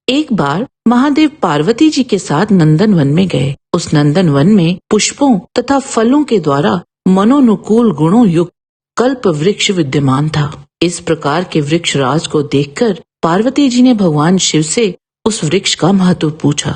एक बार महादेव पार्वती जी के साथ नंदन वन में गए। उस नंदन वन में पुष्पों तथा फलों के द्वारा मनोनुकूल गुणों युक्त कल्प वृक्ष विद्यमान था। इस प्रकार के वृक्ष राज को देखकर पार्वती जी ने भगवान शिव से उस वृक्ष का महत्व पूछा।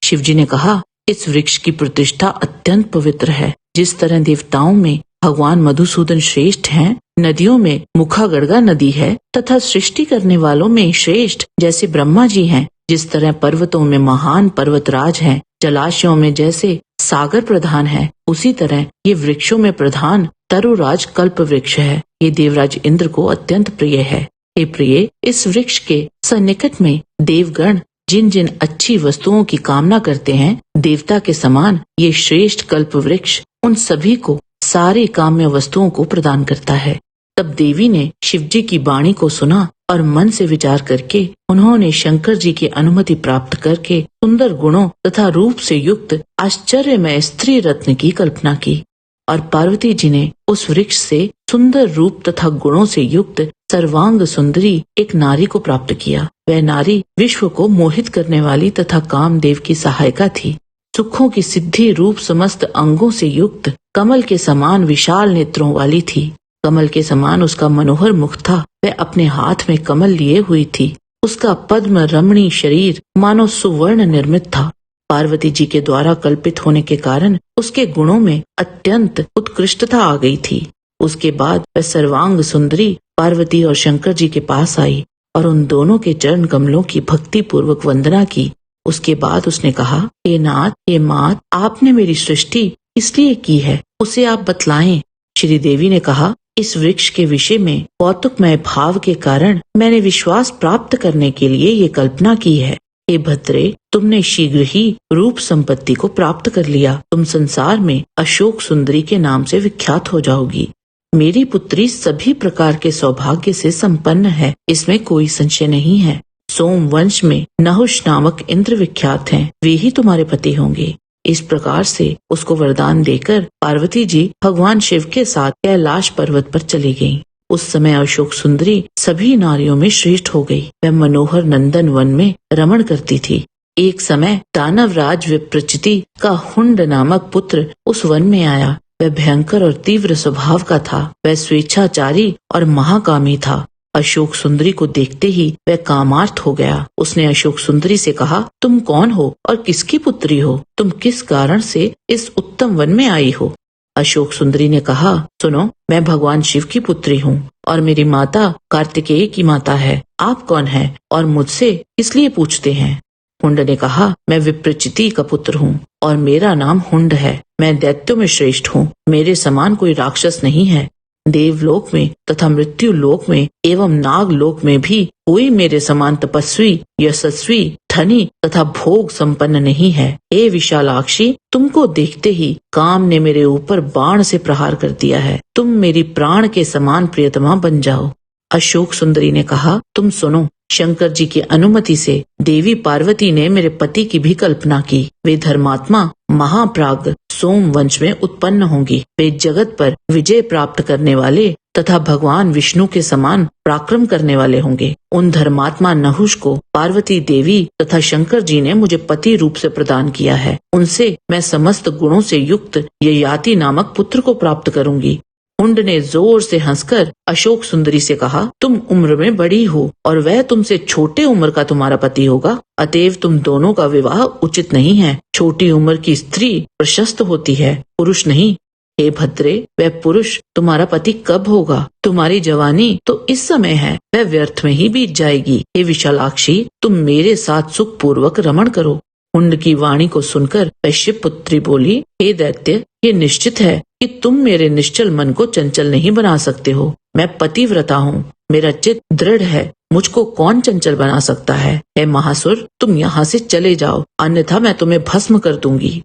शिव जी ने कहा, इस वृक्ष की प्रतिष्ठा अत्यंत पवित्र है। जिस तरह देवताओं में भगवान मधुसूदन श्रेष्ठ हैं, नदियों में मुखागढ़गा नदी है तथा सृष्टि करने वालों में श्रेष्ठ जैसे ब्रह्मा जी हैं, जिस तरह पर्वतों में महान पर्वतराज हैं, जलाशयों में जैसे सागर प्रधान है, उसी तरह ये वृक्षों में प्रधान तरुराज कल्प वृक्ष है। ये देवराज इंद्र को अत्यंत प्रिय है। हे प्रिय, इस वृक्ष के सन्निकट में देवगण जिन जिन अच्छी वस्तुओं की कामना करते हैं, देवता के समान ये श्रेष्ठ कल्प वृक्ष उन सभी को सारे काम्य वस्तुओं को प्रदान करता है। तब देवी ने शिव जी की वाणी को सुना और मन से विचार करके उन्होंने शंकर जी की अनुमति प्राप्त करके सुंदर गुणों तथा रूप से युक्त आश्चर्यमय स्त्री रत्न की कल्पना की और पार्वती जी ने उस वृक्ष से सुंदर रूप तथा गुणों से युक्त सर्वांग सुंदरी एक नारी को प्राप्त किया। वह नारी विश्व को मोहित करने वाली तथा कामदेव की सहायिका थी। सुखों की सिद्धि रूप समस्त अंगों से युक्त कमल के समान विशाल नेत्रों वाली थी। कमल के समान उसका मनोहर मुख था। वह अपने हाथ में कमल लिए हुई थी। उसका पद्म रमणी शरीर मानो सुवर्ण निर्मित था। पार्वती जी के द्वारा कल्पित होने के कारण उसके गुणों में अत्यंत उत्कृष्टता आ गई थी। उसके बाद वह सर्वांग सुंदरी पार्वती और शंकर जी के पास आई और उन दोनों के चरण कमलों की भक्ति पूर्वक वंदना की। उसके बाद उसने कहा, हे नाथ, हे मात, आपने मेरी सृष्टि इसलिए की है, उसे आप बतलाएं। श्री देवी ने कहा, इस वृक्ष के विषय में कौतुकमय भाव के कारण मैंने विश्वास प्राप्त करने के लिए ये कल्पना की है। हे भद्रे, तुमने शीघ्र ही रूप संपत्ति को प्राप्त कर लिया। तुम संसार में अशोक सुंदरी के नाम से विख्यात हो जाओगी। मेरी पुत्री सभी प्रकार के सौभाग्य से संपन्न है, इसमें कोई संशय नहीं है। सोम वंश में नहुष नामक इंद्र विख्यात हैं, वे ही तुम्हारे पति होंगे। इस प्रकार से उसको वरदान देकर पार्वती जी भगवान शिव के साथ कैलाश पर्वत पर चली गईं। उस समय अशोक सुंदरी सभी नारियों में श्रेष्ठ हो गई। वह मनोहर नंदन वन में रमण करती थी। एक समय दानवराज विप्रचिति का हुंड नामक पुत्र उस वन में आया। वह भयंकर और तीव्र स्वभाव का था। वह स्वेच्छाचारी और महाकामी था। अशोक सुंदरी को देखते ही वह कामार्थ हो गया। उसने अशोक सुंदरी से कहा, तुम कौन हो और किसकी पुत्री हो? तुम किस कारण से इस उत्तम वन में आई हो? अशोक सुंदरी ने कहा, सुनो, मैं भगवान शिव की पुत्री हूँ और मेरी माता कार्तिकेय की माता है। आप कौन हैं और मुझसे इसलिए पूछते हैं? हुंड ने कहा, मैं विप्रचिति का पुत्र हूँ और मेरा नाम हुंड है। मैं दैत्यों में श्रेष्ठ हूँ। मेरे समान कोई राक्षस नहीं है। देवलोक में तथा मृत्यु लोक में एवं नाग लोक में भी कोई मेरे समान तपस्वी, यशस्वी, धनी तथा भोग संपन्न नहीं है। हे विशालाक्षी, तुमको देखते ही काम ने मेरे ऊपर बाण से प्रहार कर दिया है। तुम मेरी प्राण के समान प्रियतमा बन जाओ। अशोक सुंदरी ने कहा, तुम सुनो, शंकर जी की अनुमति से देवी पार्वती ने मेरे पति की भी कल्पना की। वे धर्मात्मा महाप्राग सोम वंश में उत्पन्न होंगी। वे जगत पर विजय प्राप्त करने वाले तथा भगवान विष्णु के समान पराक्रम करने वाले होंगे। उन धर्मात्मा नहुष को पार्वती देवी तथा शंकर जी ने मुझे पति रूप से प्रदान किया है। उनसे मैं समस्त गुणों से युक्त ययाति नामक पुत्र को प्राप्त करूंगी। हुंड ने जोर से हंसकर अशोक सुंदरी से कहा, तुम उम्र में बड़ी हो और वह तुमसे छोटे उम्र का तुम्हारा पति होगा। अतएव तुम दोनों का विवाह उचित नहीं है। छोटी उम्र की स्त्री प्रशस्त होती है, पुरुष नहीं। हे भद्रे, वह पुरुष तुम्हारा पति कब होगा? तुम्हारी जवानी तो इस समय है, वह व्यर्थ में ही बीत जाएगी। हे विशालाक्षी, तुम मेरे साथ सुख पूर्वक रमण करो। हुंड की वाणी को सुनकर वैश्य पुत्री बोली, हे दैत्य, ये निश्चित है कि तुम मेरे निश्चल मन को चंचल नहीं बना सकते हो। मैं पतिव्रता हूँ, मेरा चित्त दृढ़ है, मुझको कौन चंचल बना सकता है? हे महासुर, तुम यहाँ से चले जाओ, अन्यथा मैं तुम्हें भस्म कर दूंगी।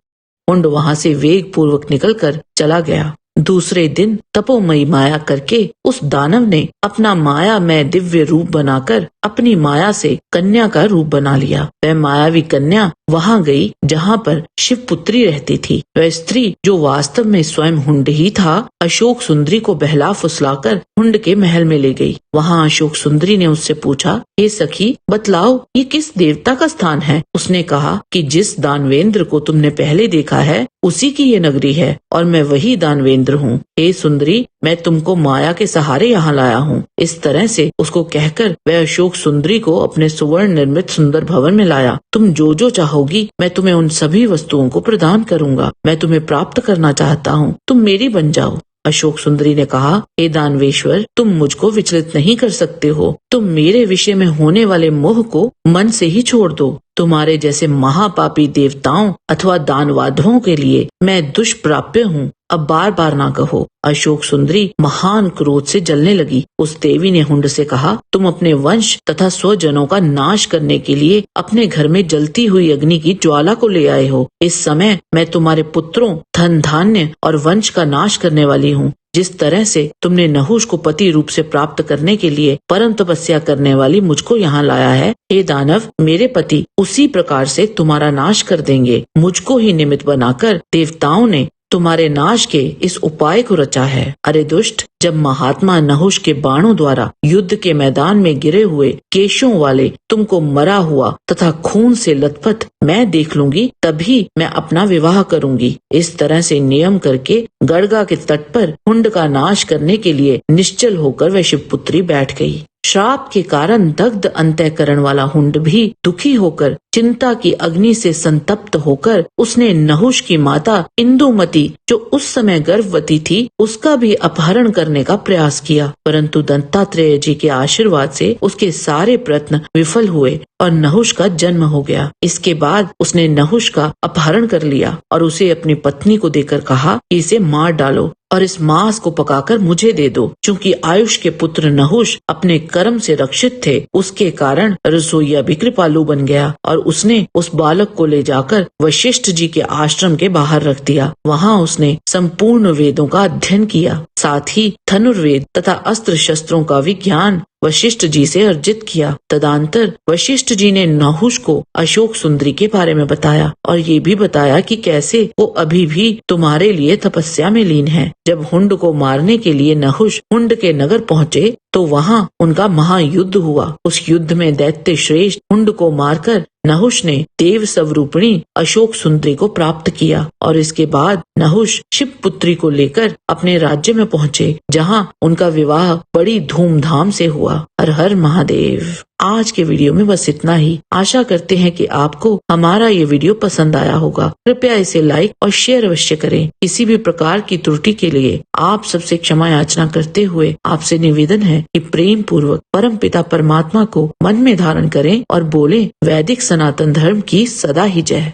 हुंड वहाँ से वेग पूर्वक निकलकर चला गया। दूसरे दिन तपोमयी माया करके उस दानव ने अपना मायामय दिव्य रूप बनाकर अपनी माया से कन्या का रूप बना लिया। वह मायावी कन्या वहां गई जहां पर शिवपुत्री रहती थी। वह स्त्री जो वास्तव में स्वयं हुंड ही था, अशोक सुंदरी को बहला फुसलाकर हुंड के महल में ले गई। वहां अशोक सुंदरी ने उससे पूछा, हे सखी, बतलाओ ये किस देवता का स्थान है? उसने कहा कि जिस दानवेंद्र को तुमने पहले देखा है उसी की ये नगरी है और मैं वही दानवेंद्र हूँ। हे सुंदरी, मैं तुमको माया के सहारे यहाँ लाया हूँ। इस तरह से उसको कहकर वह अशोक सुंदरी को अपने सुवर्ण निर्मित सुंदर भवन में लाया। तुम जो जो चाहोगी मैं तुम्हें उन सभी वस्तुओं को प्रदान करूंगा। मैं तुम्हें प्राप्त करना चाहता हूँ, तुम मेरी बन जाओ। अशोक सुंदरी ने कहा, हे दानवेश्वर, तुम मुझको विचलित नहीं कर सकते हो। तुम मेरे विषय में होने वाले मोह को मन से ही छोड़ दो। तुम्हारे जैसे महापापी देवताओं अथवा दानवाधवों के लिए मैं दुष्प्राप्य हूँ। अब बार बार ना कहो। अशोक सुंदरी महान क्रोध से जलने लगी। उस देवी ने हुंड से कहा, तुम अपने वंश तथा स्वजनों का नाश करने के लिए अपने घर में जलती हुई अग्नि की ज्वाला को ले आए हो। इस समय मैं तुम्हारे पुत्रों, धन धान्य और वंश का नाश करने वाली हूँ। जिस तरह से तुमने नहुष को पति रूप से प्राप्त करने के लिए परम तपस्या करने वाली मुझको यहाँ लाया है, हे दानव, मेरे पति उसी प्रकार से तुम्हारा नाश कर देंगे। मुझको ही निमित्त बनाकर देवताओं ने तुम्हारे नाश के इस उपाय को रचा है। अरे दुष्ट, जब महात्मा नहुष के बाणों द्वारा युद्ध के मैदान में गिरे हुए केशों वाले तुमको मरा हुआ तथा खून से लथपथ मैं देख लूंगी, तभी मैं अपना विवाह करूंगी। इस तरह से नियम करके गड़गा के तट पर हुंड का नाश करने के लिए निश्चल होकर वह शिवपुत्री बैठ गई। श्राप के कारण दग्ध अंतःकरण वाला हुंड भी दुखी होकर चिंता की अग्नि से संतप्त होकर उसने नहुष की माता इंदुमती, जो उस समय गर्भवती थी, उसका भी अपहरण करने का प्रयास किया, परंतु दत्तात्रेय जी के आशीर्वाद से उसके सारे प्रयत्न विफल हुए और नहुष का जन्म हो गया। इसके बाद उसने नहुष का अपहरण कर लिया और उसे अपनी पत्नी को देकर कहा कि इसे मार डालो और इस मांस को पकाकर मुझे दे दो। चूंकि आयुष के पुत्र नहुष अपने कर्म से रक्षित थे, उसके कारण रसोइया भी कृपालु बन गया और उसने उस बालक को ले जाकर वशिष्ठ जी के आश्रम के बाहर रख दिया। वहाँ उसने संपूर्ण वेदों का अध्ययन किया, साथ ही धनुर्वेद तथा अस्त्र शस्त्रों का विज्ञान वशिष्ठ जी से अर्जित किया। तदंतर वशिष्ठ जी ने नहुष को अशोक सुंदरी के बारे में बताया और ये भी बताया कि कैसे वो अभी भी तुम्हारे लिए तपस्या में लीन है। जब हुंड को मारने के लिए नहुष हुंड के नगर पहुँचे तो वहाँ उनका महायुद्ध हुआ। उस युद्ध में दैत्य श्रेष्ठ हुंड को मारकर नहुष ने देव स्वरूपिणी अशोक सुंदरी को प्राप्त किया और इसके बाद नहुष शिवपुत्री को लेकर अपने राज्य में पहुँचे, जहाँ उनका विवाह बड़ी धूमधाम से हुआ। हर हर महादेव। आज के वीडियो में बस इतना ही। आशा करते हैं कि आपको हमारा ये वीडियो पसंद आया होगा। कृपया इसे लाइक और शेयर अवश्य करें। किसी भी प्रकार की त्रुटि के लिए आप सबसे क्षमा याचना करते हुए आपसे निवेदन है कि प्रेम पूर्वक परम पिता परमात्मा को मन में धारण करें और बोलें, वैदिक सनातन धर्म की सदा ही जय।